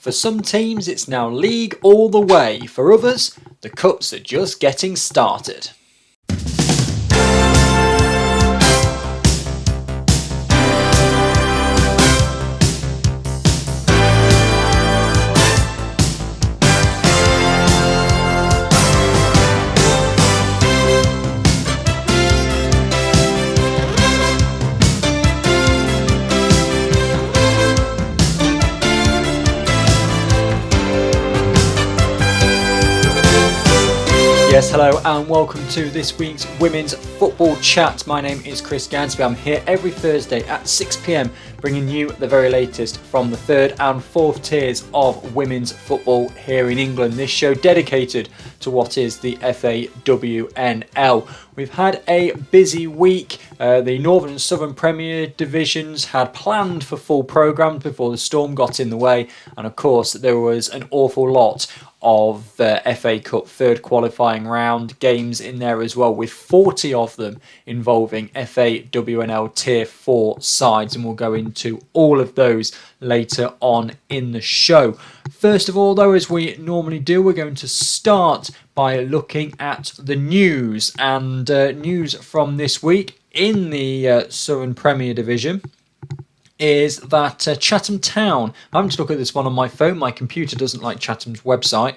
For some teams, it's now league all the way. For others, the cups are just getting started. Yes, hello and welcome to this week's Women's Football Chat. My name is Chris Gadsby. I'm here every Thursday at 6 p.m, bringing you the very latest from the third and fourth tiers of women's football here in England. This show dedicated to what is the FAWNL. We've had a busy week. The Northern and Southern Premier Divisions had planned for full programmes before the storm got in the way, and of course there was an awful lot of FA Cup third qualifying round games in there as well, with 40 of them involving FAWNL Tier 4 sides, and we'll go into all of those later on in the show. First of all though, as we normally do, we're going to start by looking at the news, and news from this week in the Southern Premier Division is that Chatham Town, I'm having to look at this one on my phone, my computer doesn't like Chatham's website.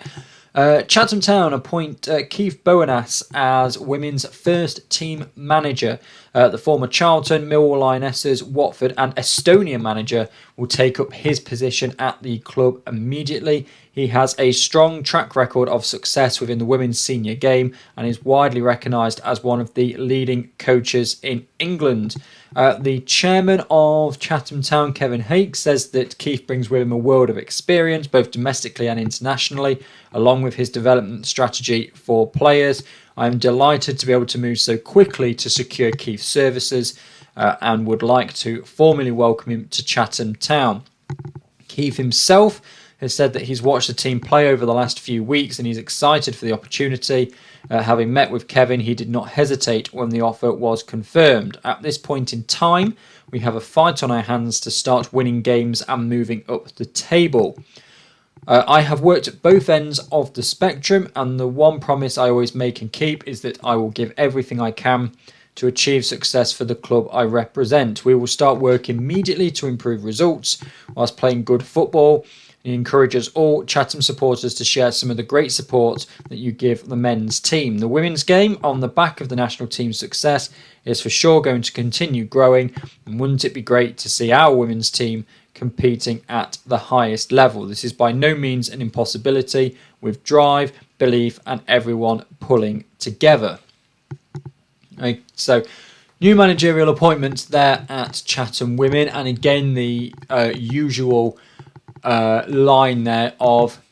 Chatham Town appoint Keith Bowenas as women's first team manager. The former Charlton, Millwall Lionesses, Watford and Estonia manager will take up his position at the club immediately. He has a strong track record of success within the women's senior game and is widely recognised as one of the leading coaches in England. The chairman of Chatham Town, Kevin Hake, says that Keith brings with him a world of experience, both domestically and internationally, along with his development strategy for players. I'm delighted to be able to move so quickly to secure Keith's services and would like to formally welcome him to Chatham Town. Keith himself has said that he's watched the team play over the last few weeks and he's excited for the opportunity. Having met with Kevin, he did not hesitate when the offer was confirmed. At this point in time, we have a fight on our hands to start winning games and moving up the table. I have worked at both ends of the spectrum, and the one promise I always make and keep is that I will give everything I can to achieve success for the club I represent. We will start work immediately to improve results whilst playing good football. He encourages all Chatham supporters to share some of the great support that you give the men's team. The women's game, on the back of the national team's success, is for sure going to continue growing, and wouldn't it be great to see our women's team competing at the highest level? This is by no means an impossibility, with drive, belief and everyone pulling together. Okay, so new managerial appointments there at Chatham Women, and again the usual line there of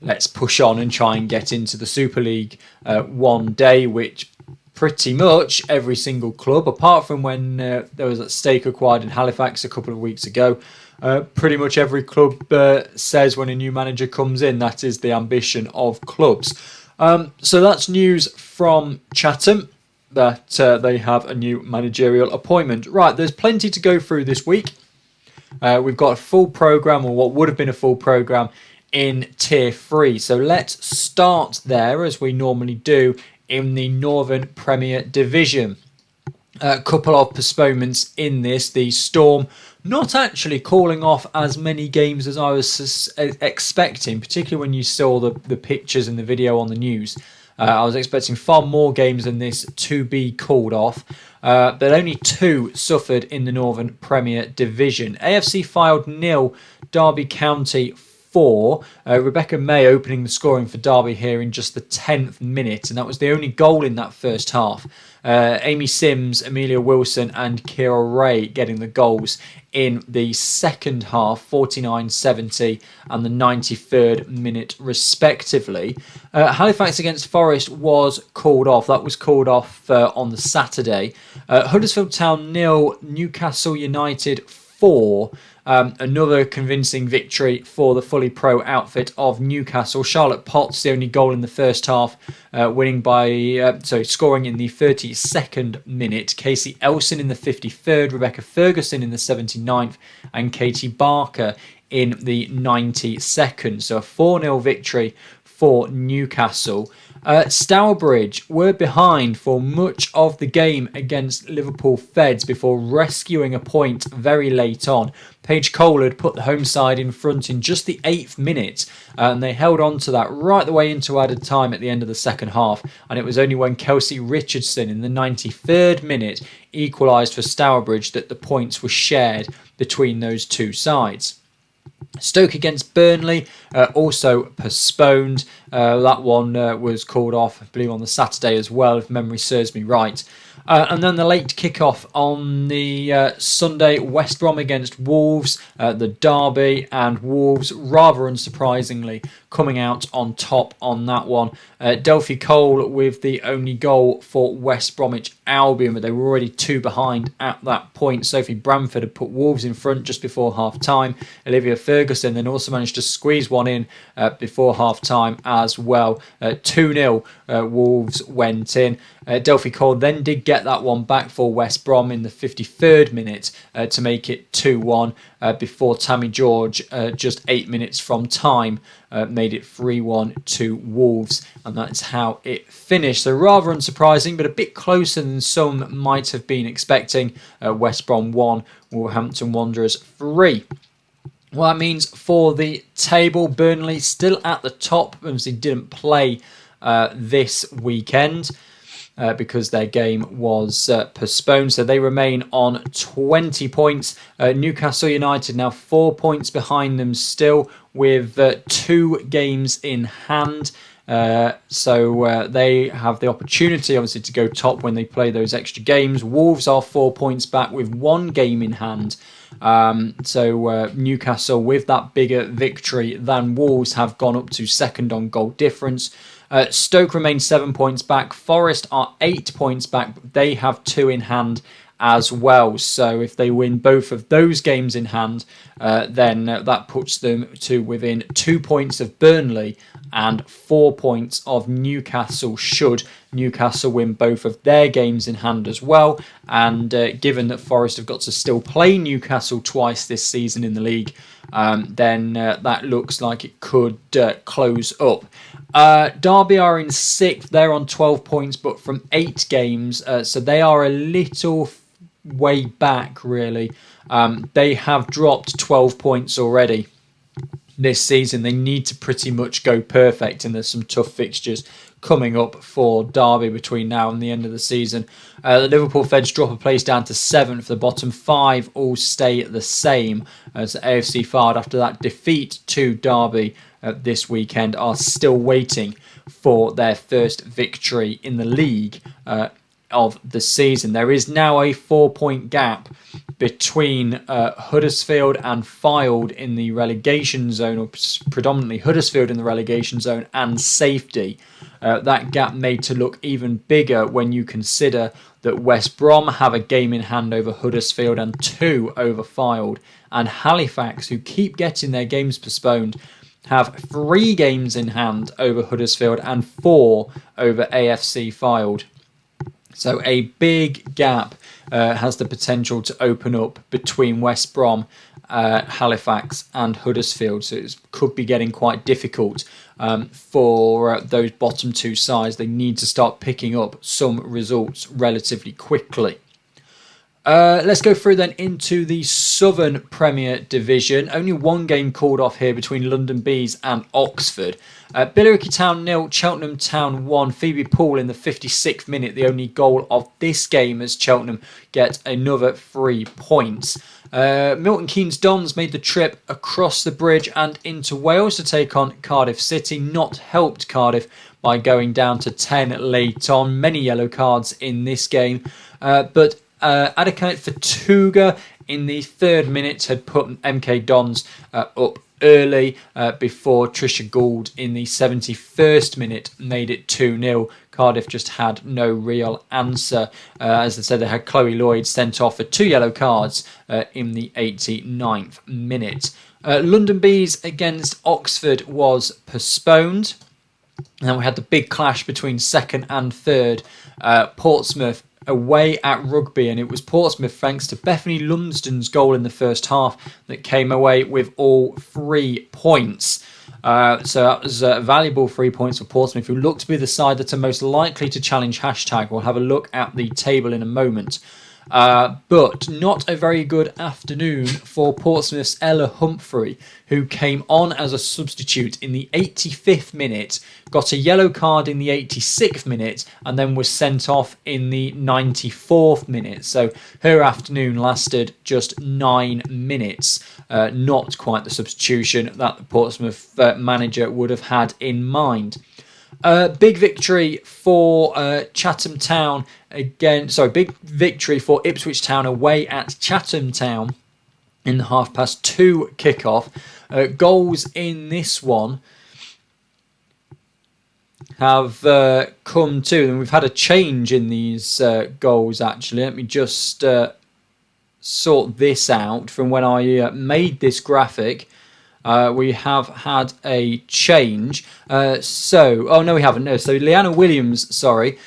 let's push on and try and get into the Super League one day, which pretty much every single club, apart from when there was that stake acquired in Halifax a couple of weeks ago, pretty much every club says when a new manager comes in, that is the ambition of clubs. So that's news from Chatham, that they have a new managerial appointment. Right, there's plenty to go through this week. We've got a full programme, or what would have been a full programme, in Tier 3. So let's start there, as we normally do, in the Northern Premier Division. A couple of postponements in this. The Storm not actually calling off as many games as I was expecting, particularly when you saw the pictures and the video on the news. I was expecting far more games than this to be called off. But only two suffered in the Northern Premier Division. AFC Fylde 0, Derby County 4. Rebecca May opening the scoring for Derby here in just the 10th minute, and that was the only goal in that first half. Amy Sims, Amelia Wilson and Kira Ray getting the goals in the second half, 49-70 and the 93rd minute respectively. Halifax against Forest was called off. That was called off on the Saturday. Huddersfield Town 0, Newcastle United 4. Another convincing victory for the fully pro outfit of Newcastle. Charlotte Potts, the only goal in the first half, scoring in the 32nd minute. Casey Elson in the 53rd, Rebecca Ferguson in the 79th, and Katie Barker in the 92nd. So a 4-0 victory for Newcastle. Stourbridge were behind for much of the game against Liverpool Feds before rescuing a point very late on. Paige Cole had put the home side in front in just the 8th minute, and they held on to that right the way into added time at the end of the second half. And it was only when Kelsey Richardson in the 93rd minute equalised for Stourbridge that the points were shared between those two sides. Stoke against Burnley, also postponed. That one was called off, I believe, on the Saturday as well, if memory serves me right. And then the late kickoff on the Sunday, West Brom against Wolves, the derby, and Wolves, rather unsurprisingly, coming out on top on that one. Delphi Cole with the only goal for West Bromwich Albion, but they were already 2 behind at that point. Sophie Bramford had put Wolves in front just before half-time. Olivia Ferguson then also managed to squeeze one in before half-time as well. 2-0 Wolves went in. Delphi Cole then did get that one back for West Brom in the 53rd minute to make it 2-1 before Tammy George, just 8 minutes from time, made it 3-1 to Wolves, and that's how it finished. So rather unsurprising, but a bit closer than some might have been expecting. West Brom 1, Wolverhampton Wanderers 3. Well, that means for the table, Burnley still at the top, as they didn't play this weekend. Because their game was postponed. So they remain on 20 points. Newcastle United now 4 points behind them still with 2 games in hand. So they have the opportunity, obviously, to go top when they play those extra games. Wolves are 4 points back with 1 game in hand. So Newcastle, with that bigger victory than Wolves, have gone up to second on goal difference. Stoke remain 7 points back. Forest are 8 points back. But they have 2 in hand as well. So if they win both of those games in hand, then that puts them to within 2 points of Burnley and 4 points of Newcastle should Newcastle win both of their games in hand as well. And given that Forest have got to still play Newcastle twice this season in the league, then that looks like it could close up. Derby are in 6th. They're on 12 points, but from 8 games. So they are a little way back, really. They have dropped 12 points already this season. They need to pretty much go perfect, and there's some tough fixtures coming up for Derby between now and the end of the season. The Liverpool Feds drop a place down to 7th. The bottom 5 all stay the same. As AFC Fard, after that defeat to Derby this weekend, are still waiting for their first victory in the league of the season. There is now a 4-point gap between Huddersfield and Fylde in the relegation zone, or predominantly Huddersfield in the relegation zone, and safety. That gap made to look even bigger when you consider that West Brom have a game in hand over Huddersfield and 2 over Fylde, and Halifax, who keep getting their games postponed, have 3 games in hand over Huddersfield and 4 over AFC Fylde. So a big gap has the potential to open up between West Brom, Halifax and Huddersfield. So it could be getting quite difficult for those bottom 2 sides. They need to start picking up some results relatively quickly. Let's go through then into the Southern Premier Division. Only 1 game called off here between London Bees and Oxford. Billericay Town 0, Cheltenham Town 1. Phoebe Poole in the 56th minute, the only goal of this game, as Cheltenham get another 3 points. Milton Keynes Dons made the trip across the bridge and into Wales to take on Cardiff City. Not helped Cardiff by going down to 10 late on. Many yellow cards in this game. But Adekate Fatuga in the 3rd minute had put MK Dons up early before Trisha Gould in the 71st minute made it 2-0. Cardiff just had no real answer. As I said, they had Chloe Lloyd sent off for 2 yellow cards in the 89th minute. London Bees against Oxford was postponed. And then we had the big clash between 2nd and 3rd. Portsmouth away at Rugby, and it was Portsmouth, thanks to Bethany Lumsden's goal in the first half, that came away with all 3 points. So that was valuable 3 points for Portsmouth, who look to be the side that are most likely to challenge hashtag. We'll have a look at the table in a moment. But not a very good afternoon for Portsmouth's Ella Humphrey, who came on as a substitute in the 85th minute, got a yellow card in the 86th minute, and then was sent off in the 94th minute. So her afternoon lasted just 9 minutes. Not quite the substitution that the Portsmouth manager would have had in mind. Big victory for Chatham Town again. Sorry, big victory for Ipswich Town away at Chatham Town in the 2:30 kickoff. Goals in this one have come to, and we've had a change in these goals actually. Let me just sort this out from when I made this graphic. We have had a change. Oh no, we haven't. No, so Leanna Williams, sorry.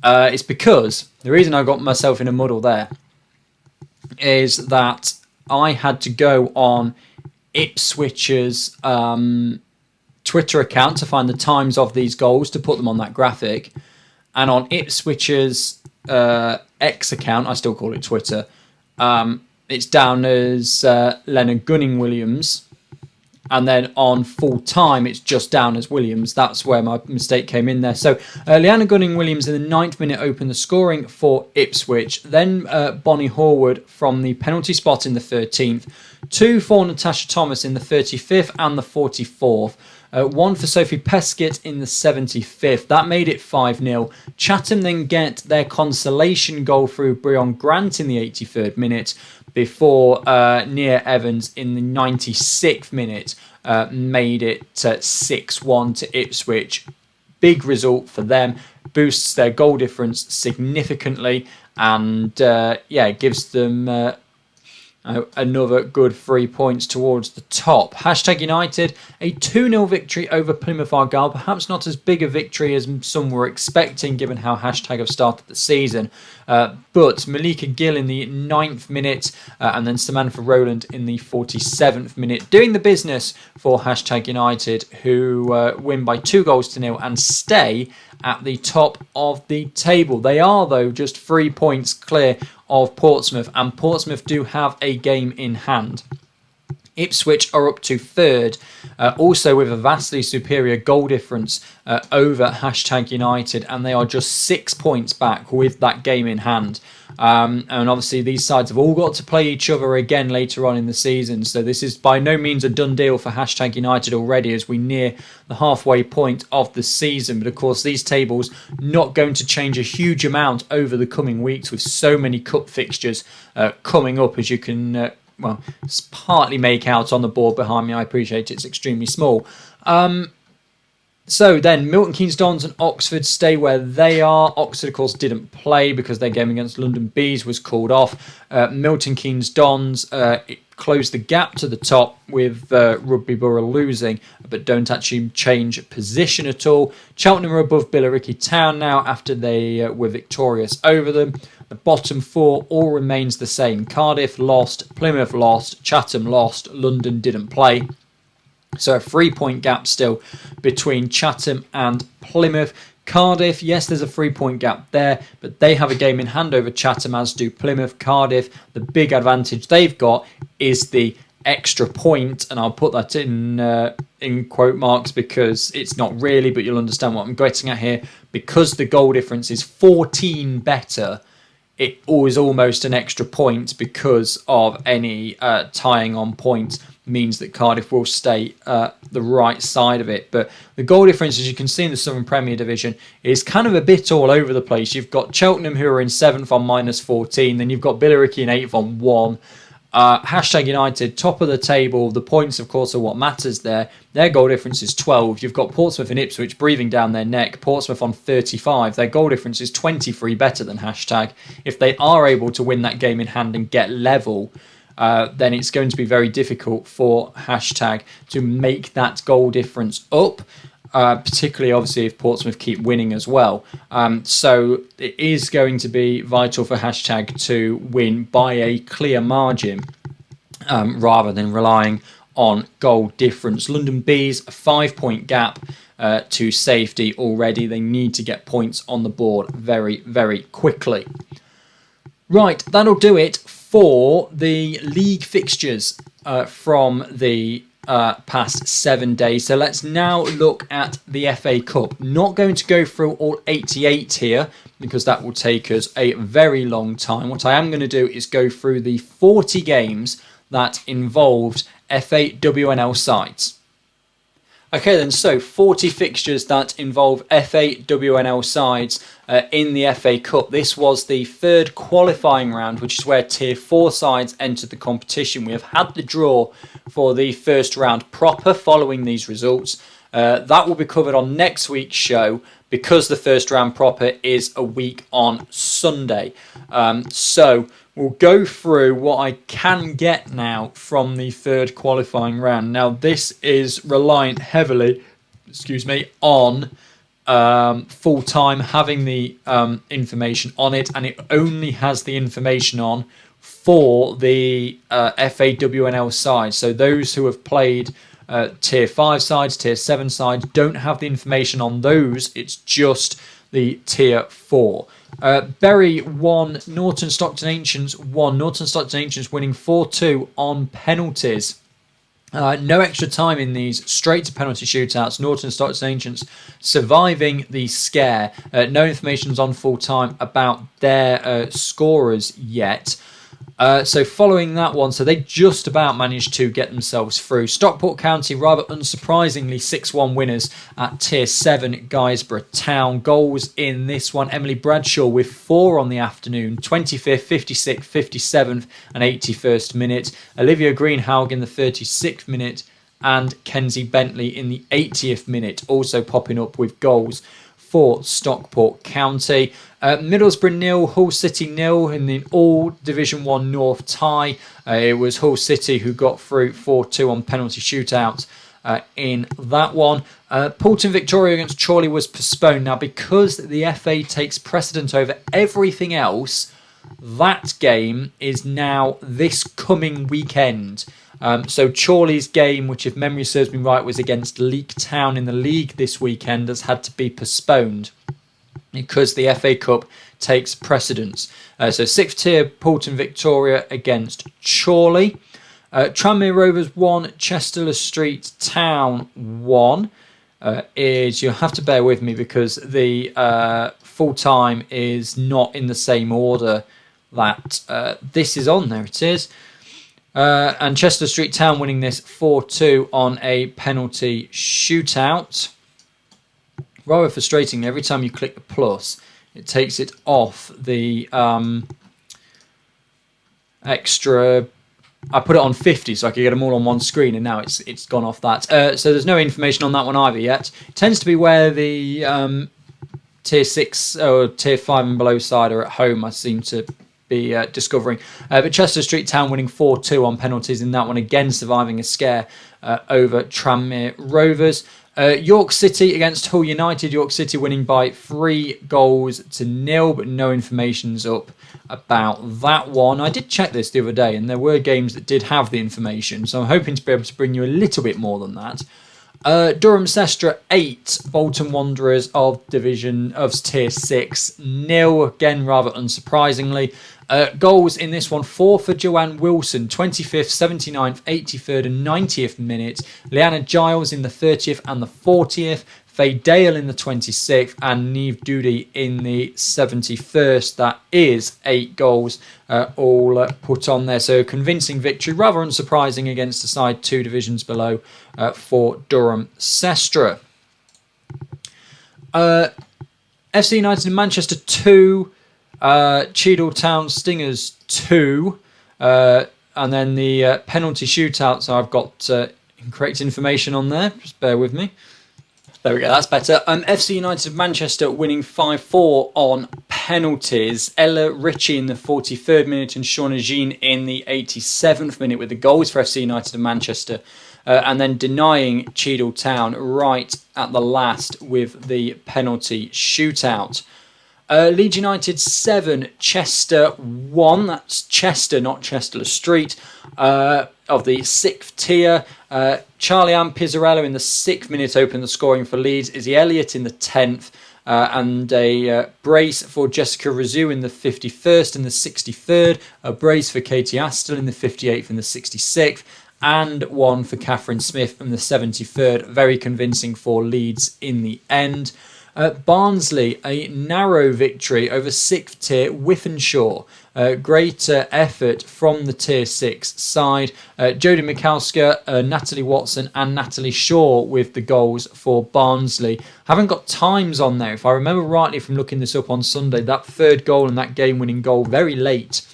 It's because the reason I got myself in a muddle there is that I had to go on Ipswich's Twitter account to find the times of these goals to put them on that graphic. And on Ipswich's X account, I still call it Twitter, it's down as Leonard Gunning-Williams. And then on full time, it's just down as Williams. That's where my mistake came in there. So Leanna Gunning-Williams in the 9th minute opened the scoring for Ipswich. Then Bonnie Horwood from the penalty spot in the 13th. 2 for Natasha Thomas in the 35th and the 44th. 1 for Sophie Peskett in the 75th. That made it 5-0. Chatham then get their consolation goal through Breon Grant in the 83rd minute before Nia Evans in the 96th minute made it 6-1 to Ipswich. Big result for them. Boosts their goal difference significantly and gives them another good 3 points towards the top. Hashtag United, a 2-0 victory over Plymouth Argyle. Perhaps not as big a victory as some were expecting given how Hashtag have started the season. But Malika Gill in the 9th minute and then Samantha Rowland in the 47th minute doing the business for Hashtag United, who win by 2-0 and stay at the top of the table. They are, though, just 3 points clear of Portsmouth, and Portsmouth do have a game in hand. Ipswich are up to 3rd, also with a vastly superior goal difference over Hashtag United, and they are just 6 points back with that game in hand. And obviously these sides have all got to play each other again later on in the season, so this is by no means a done deal for Hashtag United already as we near the halfway point of the season. But of course these tables not going to change a huge amount over the coming weeks with so many cup fixtures coming up, as you can partly make out on the board behind me. I appreciate it's extremely small. So then Milton Keynes Dons and Oxford stay where they are. Oxford, of course, didn't play because their game against London Bees was called off. Milton Keynes Dons closed the gap to the top with Rugby Borough losing, but don't actually change position at all. Cheltenham are above Billericay Town now after they were victorious over them. The bottom 4 all remains the same. Cardiff lost, Plymouth lost, Chatham lost, London didn't play. So a 3-point gap still between Chatham and Plymouth. Cardiff, yes, there's a 3-point gap there, but they have a game in hand over Chatham, as do Plymouth. Cardiff, the big advantage they've got is the extra point, and I'll put that in quote marks because it's not really, but you'll understand what I'm getting at here. Because the goal difference is 14 better, it is almost an extra point because of any tying on points. Means that Cardiff will stay the right side of it. But the goal difference, as you can see in the Southern Premier Division, is kind of a bit all over the place. You've got Cheltenham, who are in 7th on -14. Then you've got Billericay in 8th on 1. Hashtag United, top of the table. The points, of course, are what matters there. Their goal difference is 12. You've got Portsmouth and Ipswich breathing down their neck. Portsmouth on 35. Their goal difference is 23 better than Hashtag. If they are able to win that game in hand and get level, then it's going to be very difficult for Hashtag to make that goal difference up. particularly obviously if Portsmouth keep winning as well. So it is going to be vital for hashtag to win by a clear margin rather than relying on goal difference. London Bees, a 5-point gap to safety already. They need to get points on the board very, very quickly. Right, that'll do it for the league fixtures from the past 7 days. So let's now look at the FA Cup. Not going to go through all 88 here because that will take us a very long time. What I am going to do is go through the 40 games that involved FAWNL sides. Okay then, so 40 fixtures that involve FAWNL sides in the FA Cup. This was the third qualifying round, which is where Tier 4 sides entered the competition. We have had the draw for the first round proper following these results. That will be covered on next week's show because the first round proper is a week on Sunday. So we'll go through what I can get now from the third qualifying round. Now, this is reliant heavily, on full-time having the information on it, and it only has the information on for the FAWNL side. So those who have played Tier 5 sides, Tier 7 sides, don't have the information on those. It's just the Tier 4. Bury 1, Norton Stockton Ancients 1. Norton Stockton Ancients winning 4-2 on penalties. No extra time in these, straight to penalty shootouts. Norton Stockton Ancients surviving the scare. No information's on full time about their scorers yet. So following that one, so they just about managed to get themselves through. Stockport County, rather unsurprisingly, 6-1 winners at Tier 7 Guysborough Town. Goals in this one, Emily Bradshaw with 4 on the afternoon, 25th, 56th, 57th and 81st minute. Olivia Greenhalgh in the 36th minute and Kenzie Bentley in the 80th minute, also popping up with goals for Stockport County. Middlesbrough 0, Hull City 0 in the all Division 1 North tie. It was Hull City who got through 4-2 on penalty shootouts in that one. Poulton Victoria against Chorley was postponed. Now, because the FA takes precedent over everything else, that game is now this coming weekend. So Chorley's game, which if memory serves me right, was against Leek Town in the league this weekend, has had to be postponed because the FA Cup takes precedence. So 6th tier Poulton Victoria against Chorley. Tranmere Rovers 1, Chester Street Town 1. You'll have to bear with me because the full time is not in the same order that this is on. There it is. And Chester Street Town winning this 4-2 on a penalty shootout. Rather frustrating, every time you click the plus, it takes it off the extra. I put it on 50 so I could get them all on one screen, and now it's gone off that. So there's no information on that one either yet. It tends to be where the Tier 6 or Tier 5 and below side are at home, I seem to be discovering. But Chester Street Town winning 4-2 on penalties in that one, again surviving a scare over Tranmere Rovers. York City against Hull United. York City winning by 3-0, but no information's up about that one. I did check this the other day, and there were games that did have the information, so I'm hoping to be able to bring you a little bit more than that. Durham Sestra 8, Bolton Wanderers of Tier 6 0, again rather unsurprisingly. Goals in this one, 4 for Joanne Wilson, 25th, 79th, 83rd and 90th minute. Leanna Giles in the 30th and the 40th. Faye Dale in the 26th and Neve Doody in the 71st. That is 8 goals all put on there. So a convincing victory, rather unsurprising against the side 2 divisions below for Durham Sestra. FC United in Manchester 2. Cheadle Town Stingers 2, and then the penalty shootouts. I've got incorrect information on there. Just bear with me. There we go. That's better. FC United of Manchester winning 5-4 on penalties. Ella Ritchie in the 43rd minute and Shauna Jean in the 87th minute with the goals for FC United of Manchester. and then denying Cheadle Town right at the last with the penalty shootout. Leeds United 7, Chester 1. That's Chester, not Chester Street, of the 6th tier. Charlie Ann Pizzarello in the 6th minute opened the scoring for Leeds. Izzy Elliott in the 10th. And a brace for Jessica Razou in the 51st and the 63rd. A brace for Katie Astle in the 58th and the 66th. And one for Catherine Smith in the 73rd. Very convincing for Leeds in the end. Barnsley, a narrow victory over 6th tier Wythenshawe. Great effort from the tier 6 side. Jodie Mikowska, Natalie Watson and Natalie Shaw with the goals for Barnsley. Haven't got times on there. If I remember rightly from looking this up on Sunday, that third goal and that game-winning goal very late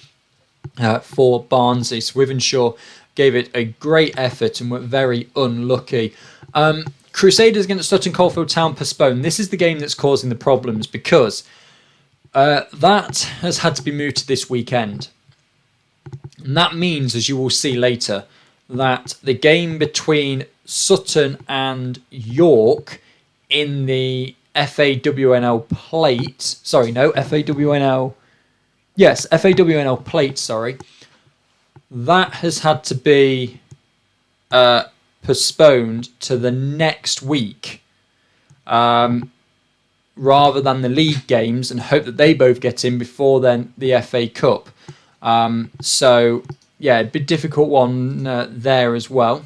for Barnsley. So Wythenshawe gave it a great effort and were very unlucky. Crusaders against Sutton Coldfield Town postponed. This is the game that's causing the problems because that has had to be moved to this weekend. And that means, as you will see later, that the game between Sutton and York in the FAWNL plate... Sorry, no, FAWNL... Yes, FAWNL plate, sorry. That has had to be... postponed to the next week rather than the league games, and hope that they both get in before then the FA Cup. So yeah, a bit difficult one there as well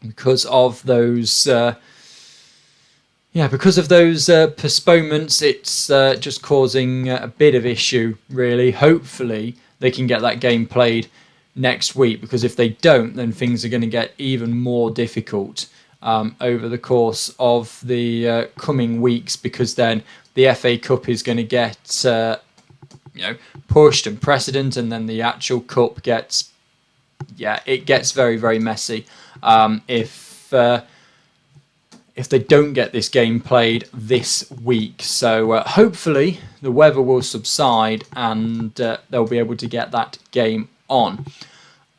because of those postponements. It's just causing a bit of issue really. Hopefully they can get that game played next week, because if they don't, then things are going to get even more difficult over the course of the coming weeks, because then the FA Cup is going to get pushed and precedent, and then the actual cup gets very, very messy if they don't get this game played this week. So hopefully the weather will subside and they'll be able to get that game on.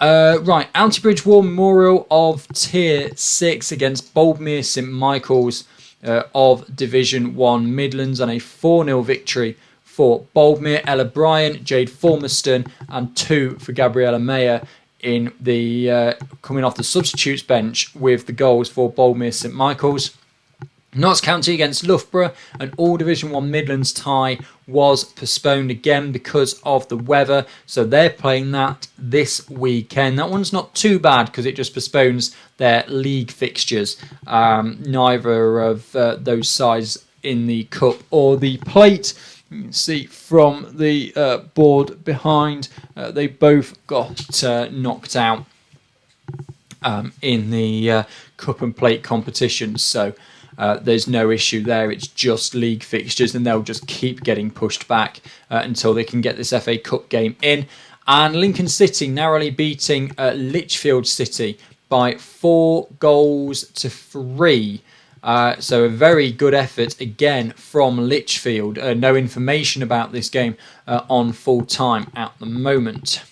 Right, Altibridge War Memorial of Tier 6 against Boldmere St Michael's of Division 1 Midlands, and a 4-0 victory for Boldmere. Ella Bryan, Jade Formerston and 2 for Gabriella Mayer in the coming off the substitutes bench with the goals for Boldmere St Michael's. Notts County against Loughborough, an all Division 1 Midlands tie, was postponed again because of the weather. So they're playing that this weekend. That one's not too bad because it just postpones their league fixtures. Neither of those sides in the cup or the plate. You can see from the board behind, they both got knocked out in the cup and plate competitions. So there's no issue there. It's just league fixtures, and they'll just keep getting pushed back until they can get this FA Cup game in. And Lincoln City narrowly beating Lichfield City by 4-3. So a very good effort again from Lichfield. No information about this game on full time at the moment.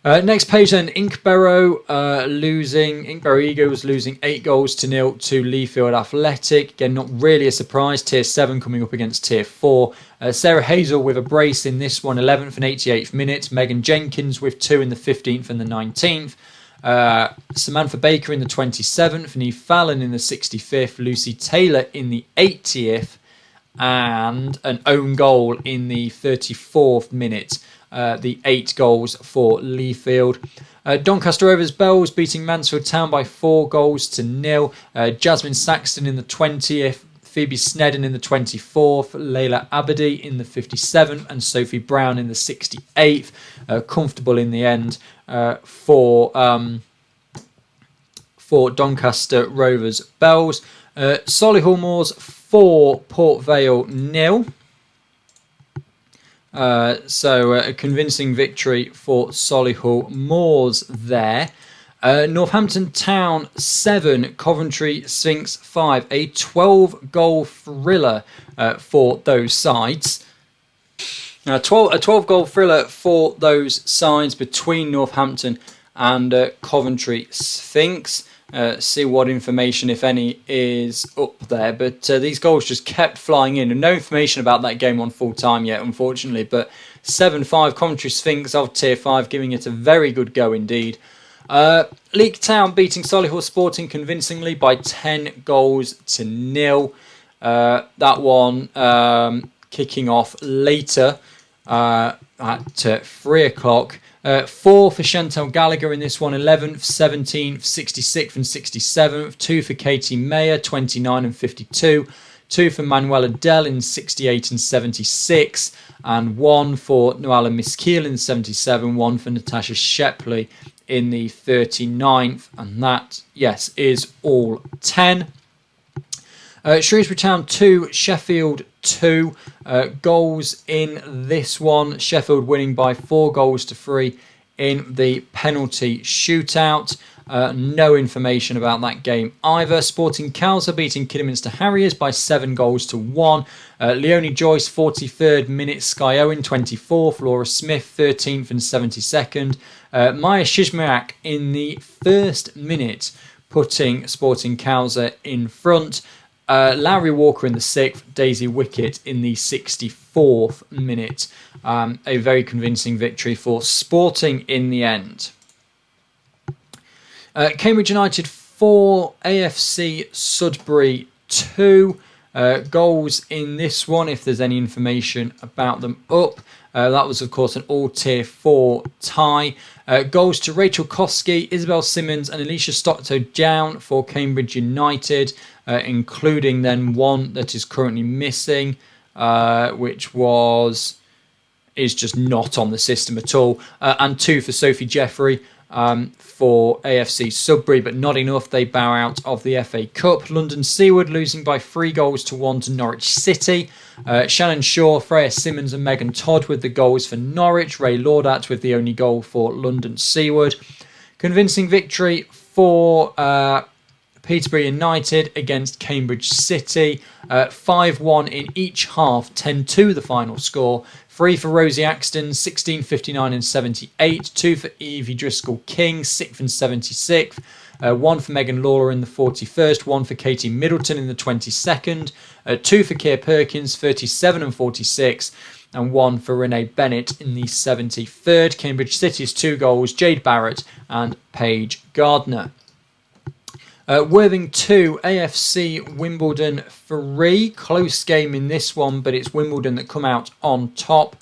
Next page then, Inkborough Eagles losing 8-0 to Leafield Athletic. Again, not really a surprise. Tier 7 coming up against Tier 4. Sarah Hazel with a brace in this one, 11th and 88th minute. Megan Jenkins with 2 in the 15th and the 19th. Samantha Baker in the 27th. Neve Fallon in the 65th. Lucy Taylor in the 80th. And an own goal in the 34th minute. The 8 goals for Leafield. Doncaster Rovers Bells beating Mansfield Town by 4-0. Jasmine Saxton in the 20th. Phoebe Snedden in the 24th. Layla Abadi in the 57th. And Sophie Brown in the 68th. Comfortable in the end for Doncaster Rovers Bells. Solihull Moors 4, Port Vale 0. So a convincing victory for Solihull Moors there. Northampton Town 7, Coventry Sphinx 5. A 12-goal thriller for those sides. A 12-goal thriller for those sides between Northampton and Coventry Sphinx. See what information, if any, is up there. But these goals just kept flying in, and no information about that game on full time yet, unfortunately. But 7-5 Coventry Sphinx of Tier 5, giving it a very good go indeed. Leek Town beating Solihull Sporting convincingly by 10-0. That one kicking off later at 3 o'clock. 4 for Chantal Gallagher in this one, 11th, 17th, 66th and 67th. 2 for Katie Mayer, 29 and 52. 2 for Manuela Dell in 68 and 76. And 1 for Noala Miskiel in 77. 1 for Natasha Shepley in the 39th. And that, yes, is all 10. Shrewsbury Town 2, Sheffield 2. Goals in this one. Sheffield winning by 4-3 in the penalty shootout. No information about that game either. Sporting Calza beating Kidderminster Harriers by 7-1. Leonie Joyce, 43rd minute. Sky Owen, 24th. Laura Smith, 13th and 72nd. Maya Shishmirak in the first minute, putting Sporting Calza in front. Lowry Walker in the 6th, Daisy Wickett in the 64th minute. A very convincing victory for Sporting in the end. Cambridge United 4, AFC Sudbury 2. Goals in this one, if there's any information about them up. That was, of course, an all-tier 4 tie. Goals to Rachel Koski, Isabel Simmons and Alicia Stockton down for Cambridge United, including then one that is currently missing, which is just not on the system at all. And 2 for Sophie Jeffrey for AFC Sudbury, but not enough. They bow out of the FA Cup. London Seaward losing by 3-1 to Norwich City. Shannon Shaw, Freya Simmons and Megan Todd with the goals for Norwich. Ray Laudat with the only goal for London Seaward. Convincing victory for Peterborough United against Cambridge City. 5-1 in each half, 10-2 the final score. 3 for Rosie Axton, 16, 59 and 78. 2 for Evie Driscoll King, 6th and 76th. 1 for Megan Lawler in the 41st. 1 for Katie Middleton in the 22nd. 2 for Keir Perkins, 37 and 46. And 1 for Renee Bennett in the 73rd. Cambridge City's 2 goals, Jade Barrett and Paige Gardner. Worthing 2, AFC Wimbledon 3. Close game in this one, but it's Wimbledon that come out on top,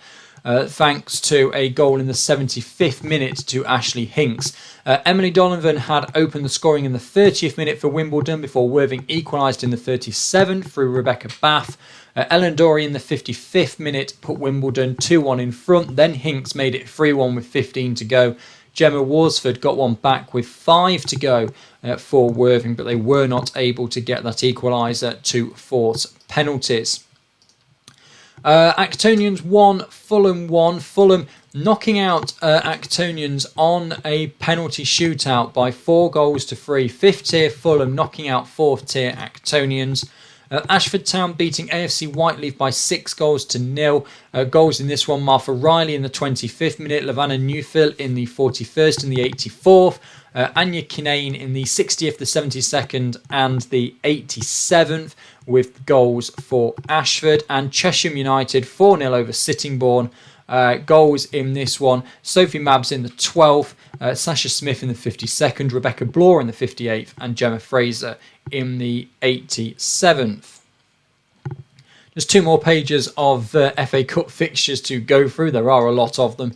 thanks to a goal in the 75th minute to Ashley Hinks. Emily Donovan had opened the scoring in the 30th minute for Wimbledon before Worthing equalised in the 37th through Rebecca Bath. Ellen Dorey in the 55th minute put Wimbledon 2-1 in front. Then Hinks made it 3-1 with 15 to go. Gemma Worsford got one back with 5 to go for Worthing, but they were not able to get that equaliser to force penalties. Actonians 1, Fulham 1. Fulham knocking out Actonians on a penalty shootout by 4-3. 5th tier Fulham knocking out 4th tier Actonians. Ashford Town beating AFC Whiteleaf by 6-0. Goals in this one, Martha Riley in the 25th minute, Lavanna Newfield in the 41st and the 84th, Anya Kinane in the 60th, the 72nd and the 87th with goals for Ashford. And Chesham United 4-0 over Sittingbourne. Goals in this one, Sophie Mabbs in the 12th, Sasha Smith in the 52nd, Rebecca Bloor in the 58th and Gemma Fraser in the 87th. There's 2 more pages of FA Cup fixtures to go through. There are a lot of them.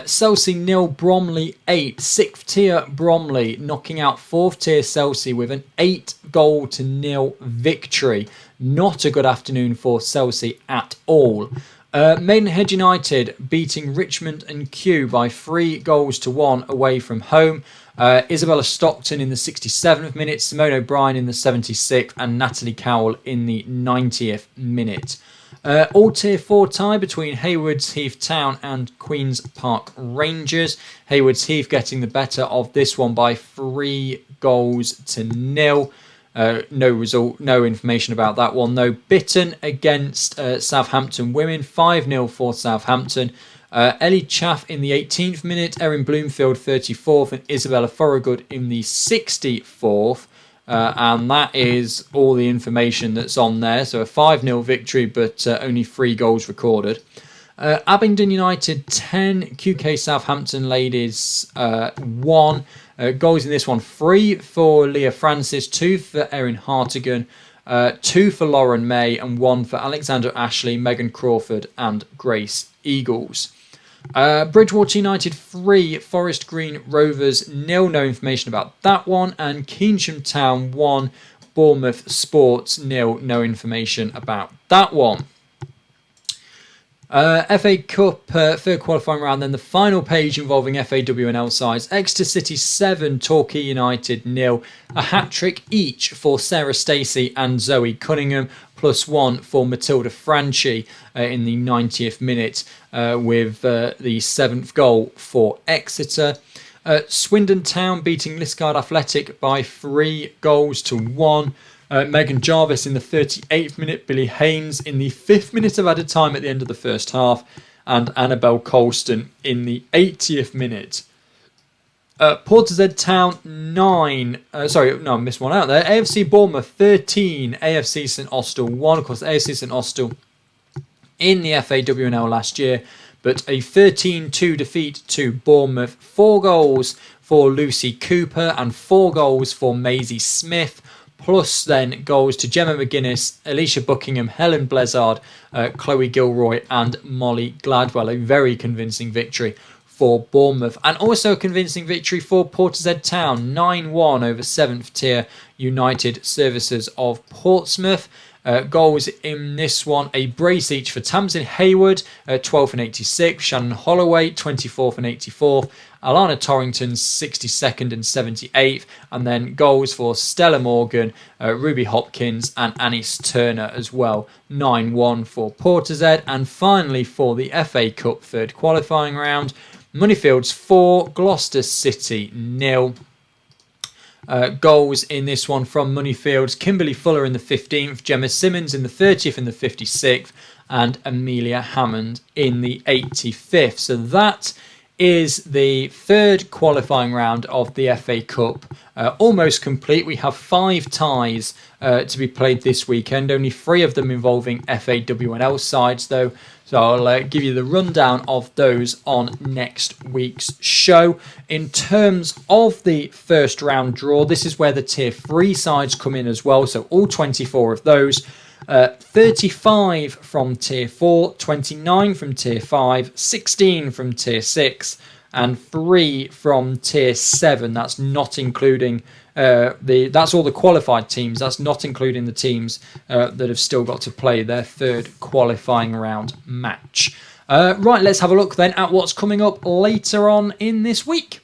Chelsea 0, Bromley 8. 6th tier Bromley knocking out 4th tier Chelsea with an 8-0 victory. Not a good afternoon for Chelsea at all. Maidenhead United beating Richmond and Kew by 3-1 away from home. Isabella Stockton in the 67th minute, Simone O'Brien in the 76th and Natalie Cowell in the 90th minute. All tier 4 tie between Haywards Heath Town and Queen's Park Rangers. Haywards Heath getting the better of this one by 3-0. No result, no information about that one though. Bitton against Southampton Women, 5-0 for Southampton. Ellie Chaff in the 18th minute, Erin Bloomfield 34th, and Isabella Thorogood in the 64th. And that is all the information that's on there. So a 5-0 victory, but only 3 goals recorded. Abingdon United 10, QK Southampton Ladies 1. Goals in this one: 3 for Leah Francis, 2 for Erin Hartigan, 2 for Lauren May, and 1 for Alexandra Ashley, Megan Crawford, and Grace Eagles. Bridgewater United 3, Forest Green Rovers 0. No information about that one. And Keynsham Town 1, Bournemouth Sports 0. No information about that one. FA Cup third qualifying round, then the final page involving FAWNL sides. Exeter City 7, Torquay United 0. A hat-trick each for Sarah Stacey and Zoe Cunningham, +1 for Matilda Franchi in the 90th minute with the 7th goal for Exeter. Swindon Town beating Liskeard Athletic by 3 goals to 1. Megan Jarvis in the 38th minute, Billy Haynes in the 5th minute of added time at the end of the first half, and Annabelle Colston in the 80th minute. Portishead Town 9, I missed one out there. AFC Bournemouth 13, AFC St Austell 1. Of course, AFC St Austell in the FAWNL last year, but a 13-2 defeat to Bournemouth. 4 goals for Lucy Cooper and 4 goals for Maisie Smith. Plus then goals to Gemma McGuinness, Alicia Buckingham, Helen Blizzard, Chloe Gilroy and Molly Gladwell. A very convincing victory for Bournemouth. And also a convincing victory for Portishead Town. 9-1 over 7th tier United Services of Portsmouth. Goals in this one, a brace each for Tamsin Hayward, 12th and 86th, Shannon Holloway, 24th and 84th, Alana Torrington, 62nd and 78th, and then goals for Stella Morgan, Ruby Hopkins and Anis Turner as well. 9-1 for Portishead. And finally for the FA Cup third qualifying round, Moneyfields 4, Gloucester City 0. Goals in this one from Moneyfields: Kimberly Fuller in the 15th, Gemma Simmons in the 30th and the 56th, and Amelia Hammond in the 85th. So that is the third qualifying round of the FA Cup. Almost complete. We have 5 ties to be played this weekend, only 3 of them involving FAWNL sides though. So I'll give you the rundown of those on next week's show. In terms of the first round draw, this is where the tier 3 sides come in as well. So all 24 of those. 35 from tier 4, 29 from tier 5, 16 from tier 6, and 3 from tier 7. That's not including that's all the qualified teams. That's not including the teams that have still got to play their third qualifying round match. Right, let's have a look then at what's coming up later on in this week.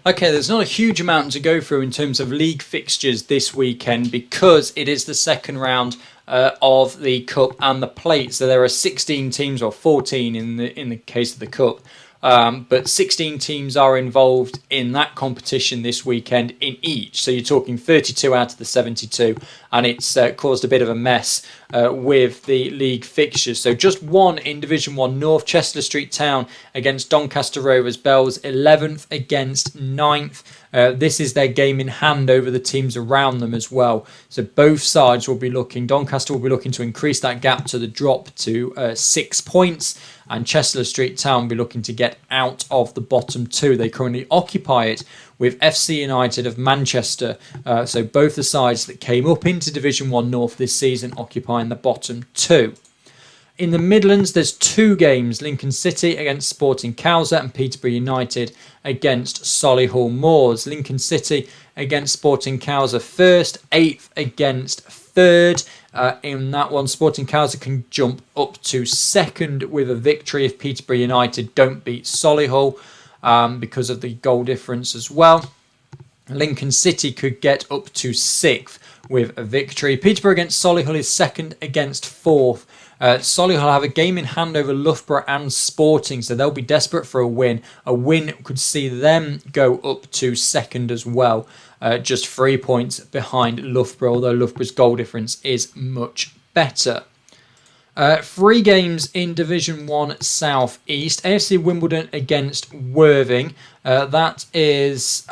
Okay, there's not a huge amount to go through in terms of league fixtures this weekend because it is the second round of the Cup and the Plate. So there are 16 teams, or 14 in the case of the Cup. But 16 teams are involved in that competition this weekend in each. So you're talking 32 out of the 72, and it's caused a bit of a mess with the league fixtures. So just one in Division 1 North, Chester Street Town against Doncaster Rovers Bells, 11th against 9th. This is their game in hand over the teams around them as well. So both sides will be looking, Doncaster will be looking to increase that gap to the drop to 6 points, and Chester Street Town will be looking to get out of the bottom 2. They currently occupy it with FC United of Manchester. So both the sides that came up into Division 1 North this season occupying the bottom 2. In the Midlands, there's 2 games: Lincoln City against Sporting Cowser and Peterborough United against Solihull Moors. Lincoln City against Sporting Cowser first, 8th against 3rd. In that one, Sporting Cowser can jump up to 2nd with a victory if Peterborough United don't beat Solihull because of the goal difference as well. Lincoln City could get up to 6th with a victory. Peterborough against Solihull is 2nd against 4th. Solihull have a game in hand over Loughborough and Sporting, so they'll be desperate for a win. A win could see them go up to 2nd as well, just 3 points behind Loughborough, although Loughborough's goal difference is much better. 3 games in Division 1 South East. AFC Wimbledon against Worthing. That is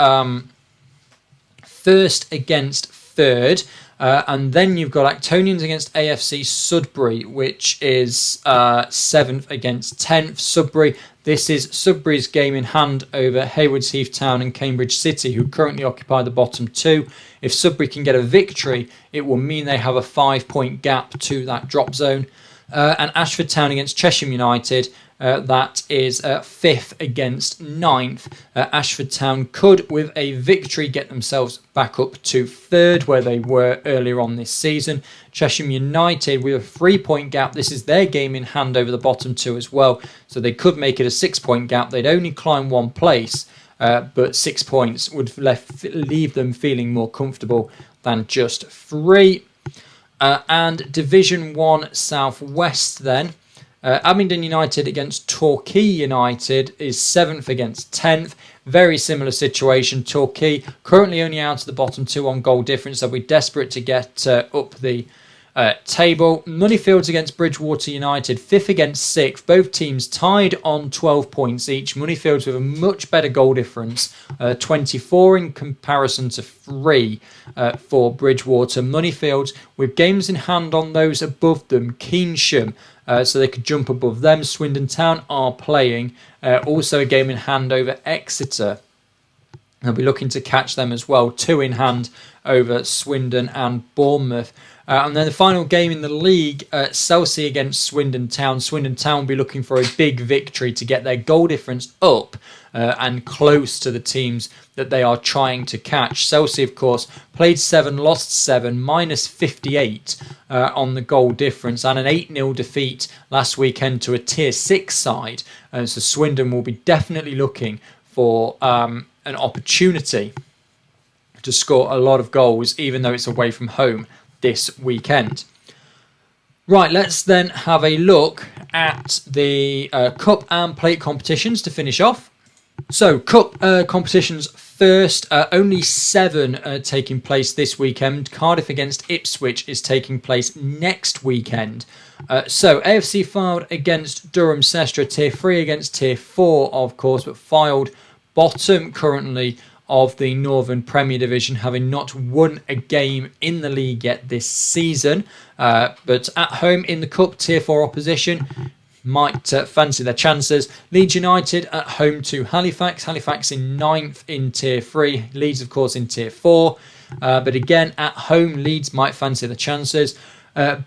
first against third. And then you've got Actonians against AFC Sudbury, which is 7th against 10th. Sudbury. This is Sudbury's game in hand over Haywards Heath Town and Cambridge City, who currently occupy the bottom 2. If Sudbury can get a victory, it will mean they have a 5-point gap to that drop zone. And Ashford Town against Cheshire United. That is 5th against 9th. Ashford Town could, with a victory, get themselves back up to 3rd, where they were earlier on this season. Cheshire United, with a 3-point gap, this is their game in hand over the bottom 2 as well. So they could make it a 6-point gap. They'd only climb 1 place, but 6 points would leave them feeling more comfortable than just 3. And Division 1 South West then. Abingdon United against Torquay United is 7th against 10th. Very similar situation. Torquay currently only out of the bottom 2 on goal difference. They'll be desperate to get up the table. Moneyfields against Bridgewater United, 5th against 6th. Both teams tied on 12 points each. Moneyfields with a much better goal difference, 24 in comparison to 3 for Bridgewater. Moneyfields with games in hand on those above them. Keynsham, so they could jump above them. Swindon Town are playing. Also a game in hand over Exeter. They'll be looking to catch them as well. 2 in hand over Swindon and Bournemouth. And then the final game in the league, Chelsea against Swindon Town. Swindon Town will be looking for a big victory to get their goal difference up and close to the teams that they are trying to catch. Chelsea, of course, played 7, lost 7, minus 58 on the goal difference, and an 8-0 defeat last weekend to a Tier 6 side. So Swindon will be definitely looking for an opportunity to score a lot of goals, even though it's away from home this weekend. Right, let's then have a look at the Cup and Plate competitions to finish off. So, Cup competitions first, only 7 taking place this weekend. Cardiff against Ipswich is taking place next weekend. So, AFC Fylde against Durham Sestra, Tier 3 against Tier 4, of course, but Fylde bottom currently of the Northern Premier Division, having not won a game in the league yet this season. But at home in the Cup, Tier 4 opposition might fancy their chances. Leeds United at home to Halifax. Halifax in 9th in Tier 3. Leeds, of course, in Tier 4. But again, at home, Leeds might fancy the chances.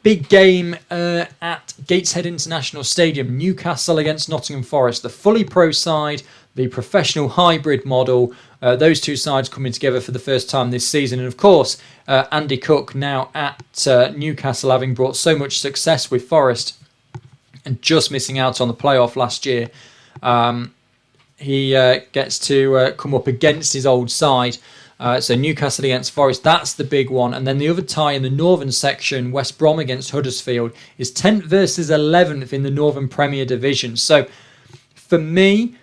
Big game at Gateshead International Stadium. Newcastle against Nottingham Forest. The fully pro side, the professional hybrid model. Those two sides coming together for the first time this season. And of course, Andy Cook now at Newcastle, having brought so much success with Forest and just missing out on the playoff last year. He gets to come up against his old side. So Newcastle against Forest, that's the big one. And then the other tie in the northern section, West Brom against Huddersfield, is 10th versus 11th in the Northern Premier Division. So for me,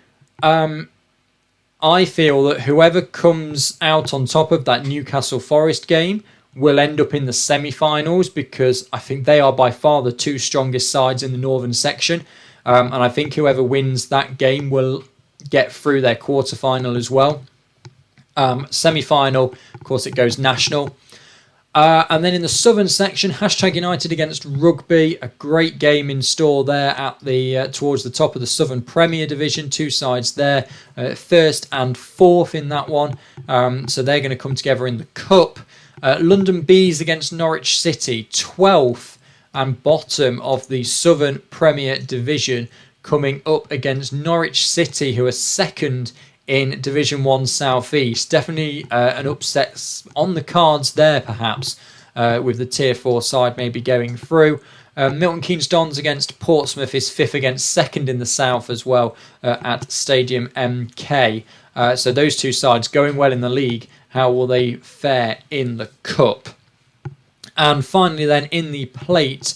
I feel that whoever comes out on top of that Newcastle Forest game will end up in the semi-finals, because I think they are by far the 2 strongest sides in the northern section. And I think whoever wins that game will get through their quarter-final as well. Semi-final, of course, it goes national. And then in the southern section, Hashtag United against Rugby, a great game in store there at the towards the top of the Southern Premier Division. 2 sides there, 1st and 4th in that one. So they're going to come together in the Cup. London Bees against Norwich City, 12th and bottom of the Southern Premier Division, coming up against Norwich City, who are 2nd in Division 1 South East. Definitely an upset on the cards there, perhaps, with the Tier 4 side maybe going through. Milton Keynes Dons against Portsmouth is 5th against 2nd in the South as well at Stadium MK. So those 2 sides going well in the league. How will they fare in the Cup? And finally then in the Plate,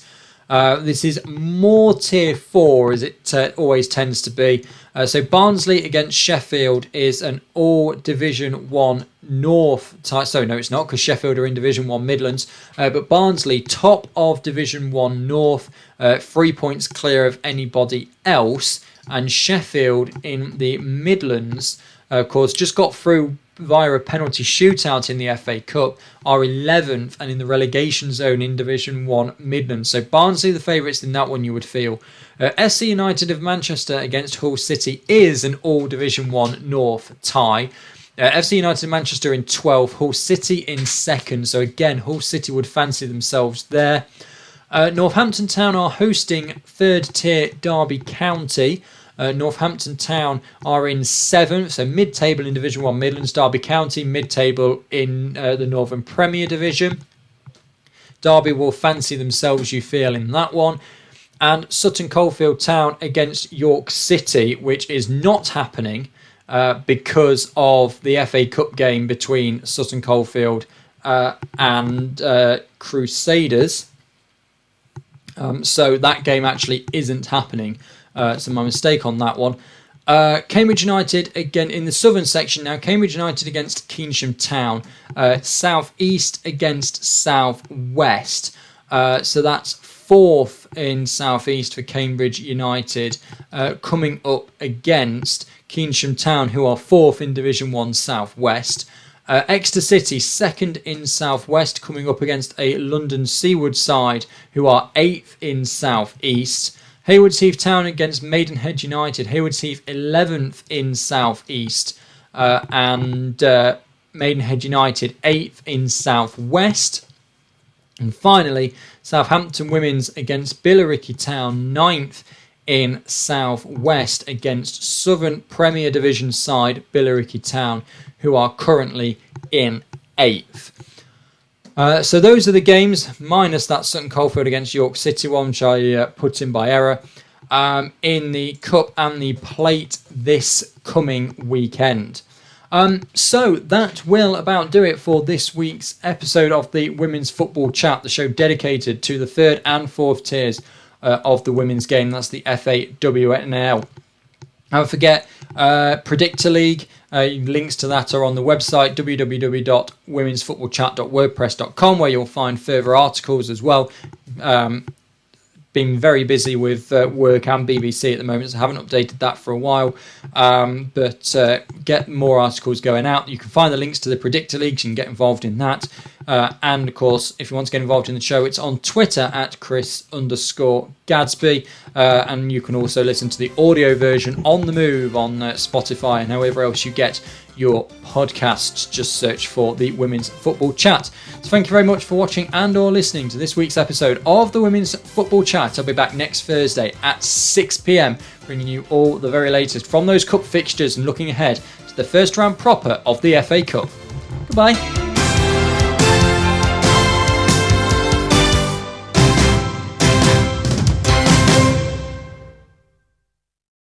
This is more tier 4 as it always tends to be. So Barnsley against Sheffield is an all Division 1 North tie. So no, it's not, because Sheffield are in Division 1 Midlands. But Barnsley, top of Division 1 North, 3 points clear of anybody else. And Sheffield in the Midlands, of course, just got through via a penalty shootout in the FA Cup, are 11th and in the relegation zone in Division 1 Midlands. So Barnsley the favourites in that one, you would feel. SC United of Manchester against Hull City is an all Division 1 North tie. FC United of Manchester in 12th, Hull City in 2nd. So again, Hull City would fancy themselves there. Northampton Town are hosting 3rd tier Derby County. Northampton Town are in 7th, so mid-table in Division 1 Midlands. Derby County, mid-table in the Northern Premier Division. Derby will fancy themselves, you feel, in that one. And Sutton Coldfield Town against York City, which is not happening because of the FA Cup game between Sutton Coldfield and Crusaders. So that game actually isn't happening. So my mistake on that one. Cambridge United, again, in the southern section now. Cambridge United against Keynsham Town. South East against South West. So that's 4th in South East for Cambridge United. Coming up against Keynsham Town, who are 4th in Division 1 South West. Exeter City, 2nd in South West, coming up against a London Seaward side, who are 8th in South East. Haywards Heath Town against Maidenhead United. Haywards Heath 11th in South East. And Maidenhead United 8th in South West. And finally, Southampton Women's against Billericay Town 9th in South West against Southern Premier Division side Billericay Town, who are currently in 8th. So those are the games, minus that Sutton Coldfield against York City one, which I put in by error, in the Cup and the Plate this coming weekend. So that will about do it for this week's episode of the Women's Football Chat, the show dedicated to the 3rd and 4th tiers of the women's game. That's the FAWNL. Don't forget, Predictor League. Links to that are on the website www.womensfootballchat.wordpress.com, where you'll find further articles as well. Been very busy with work and BBC at the moment, so I haven't updated that for a while. But get more articles going out. You can find the links to the Predictor League, so you can get involved in that. And of course, if you want to get involved in the show, it's on Twitter at Chris_Gadsby. And you can also listen to the audio version on the move on Spotify and however else you get your podcasts. Just search for the Women's Football Chat. So thank you very much for watching and or listening to this week's episode of the Women's Football Chat. I'll be back next Thursday at 6 p.m, bringing you all the very latest from those cup fixtures and looking ahead to the first round proper of the FA Cup. Goodbye.